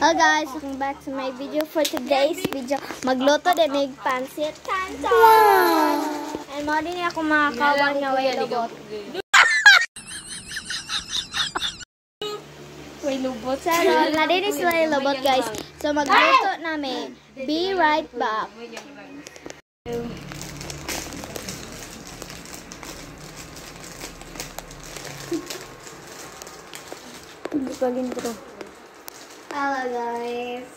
Hello guys, welcome back to my video. For today's video, magluto din ng pansit canton. Wow. And mo din ako makakawang nga way lubot. Way lubot. Sarap. Nadinis way lubot guys. So magluto namin. Be right back. Pag-intro. Hello guys.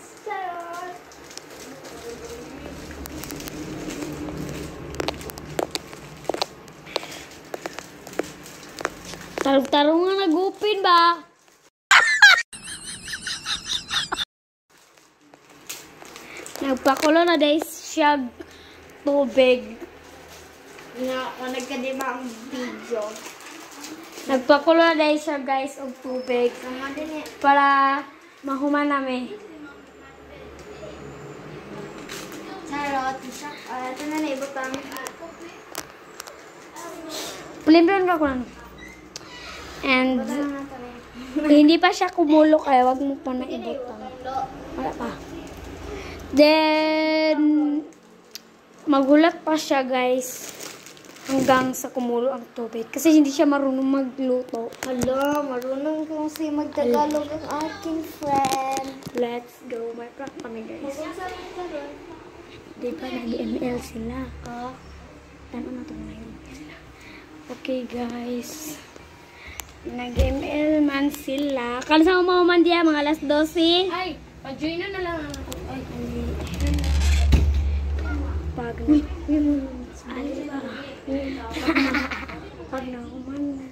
Tarong-tarong nga nag-upin ba? Nagpakulo na dahil siya tubig. Nagkadiba ang video. Nagpakulo na dahil siya guys og tubig. Para mahuman namin. Charot. Ito na naibutang. Pulimpiyon ka ko lang. And hindi pa siya kumulo kaya wag mo pa naibutang. Wala pa. Then magulat pa siya guys hanggang sa kumulo ang tubig kasi hindi siya marunong magluto. Hala, marunong kasi magtagalog ang aking friend. Let's go. May prank kami guys. Di ba nag-ML sila? Tama na ito ngayon. Okay guys. Nag-ML man sila. Kala sa umaman diya mga alas 12. Ay, pag-join na lang ako. Ay, pag na human na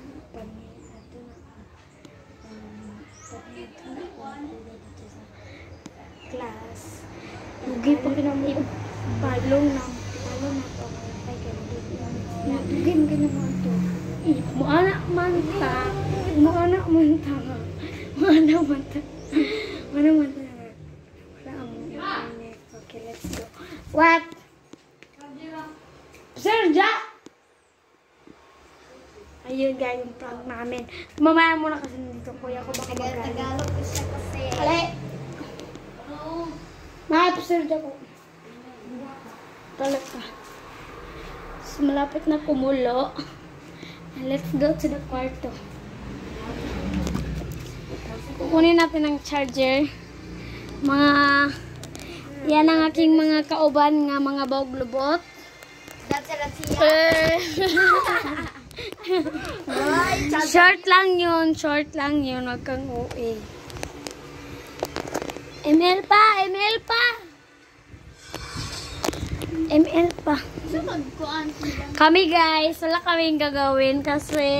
class ugi pa kinamit palong na to nagugim ka naman to muanak man ta wala okay, let's go. What? Sir, ayun guys, yung prank namin. Mamaya muna kasi nandito kuya ko baka magalit. Tagalog ko siya kasi. Ali! Sir, ko. Talag ka. So, malapit na kumulo. And let's go to the kwarto. Kukunin natin ang charger. Yan ang aking mga kauban nga mga bawg-lubot. Short lang yun, wag kang uwi. ML pa. Kami guys, wala kaming gagawin kasi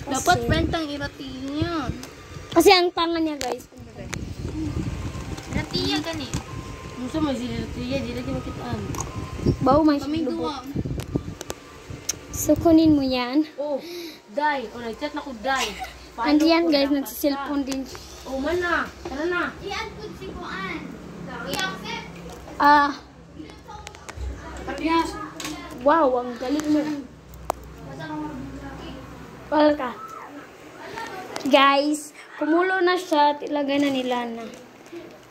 dapat rentang iratiin yan. Kasi ang tangan niya guys. Ratiya gani. Musa mo sila ratiya, di lagi makitaan. Bawo may kami duwa. So kunin mo yan. Oh, die. O nag-chat na ko die. Andiyan guys, nagsiselfone din. Oh man na. Tara na. Iyan po si Kuan. I-accept. Parehas. Wow, ang galing mo. Wala ka. Guys, kumulo na siya. Ilagay na nila na.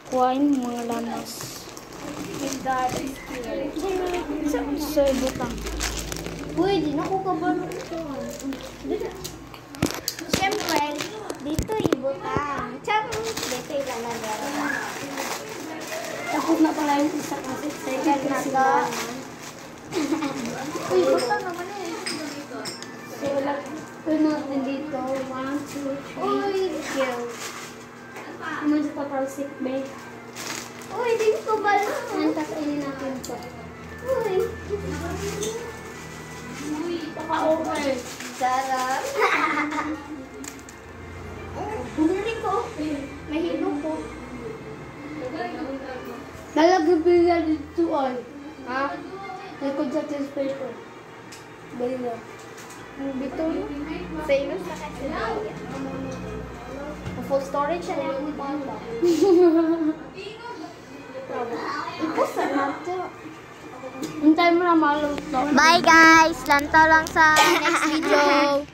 Kuhain mo mga lamas. So, ibutang. Uy, di na ko kabalo ito. Siyempre, dito ibutang. Dito ilalagay. Tapos na pala yung isa kasi. Second na to. Uy, ibutang naman eh. So, ilagay natin dito. 1, 2, 3. Uy, kill. Ano sa total sick bay? Uy, di ko balo. Tatainin natin ito. Uy. Paka-over. Sarap. Bumili ko. Mahilo ko. Nalagabila dito ay. Ha? Likod sa test paper. Bala. Dito. Famous na kasi na. Full storage siya na yung bala. Ipusa na ito. Hintay mo na maluto. Bye guys! Lantaw lang sa next video.